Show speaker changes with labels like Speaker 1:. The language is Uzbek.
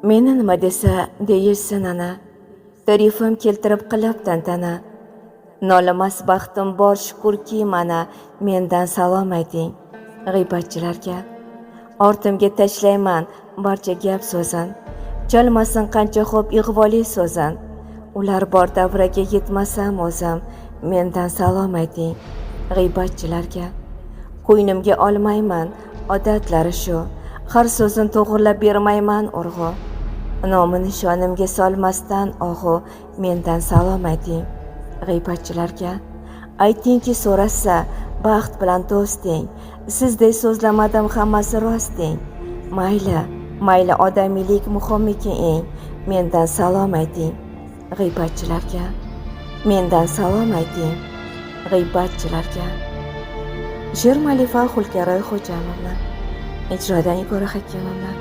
Speaker 1: meni nima desa deyishsin ana, tarifim keltirib qilib tantana. Nolimas baxtim bor shukurki mana, mendan salom ayting g'iybatchilarga. Ortimga tashlayman barcha gap so'zin, chalmasin qancha xo'p ig'voli so'zin. Ular bor davraga yetmasam o'zim, mendan salom ayting g'iybatchilarga. Qo'ynimga olmayman odatlari shu, har so'zin to'g'rilab bermayman urg'u. Nomi nishonimga solmasdan og'u, mendan salom ayting g'iybatchilarga. Aytingki so'rasa baxt bilan do'sting, sizday so'zlamadim hammasi rosting. Mayli odamiylik muhimmiki eng, mendan salom ayting g'iybatchilarga. Mendan salom ayting g'iybatchilarga. She'r muallifi Xulkaroy Xo'jamovna, ijrodan Igor Hakimovna.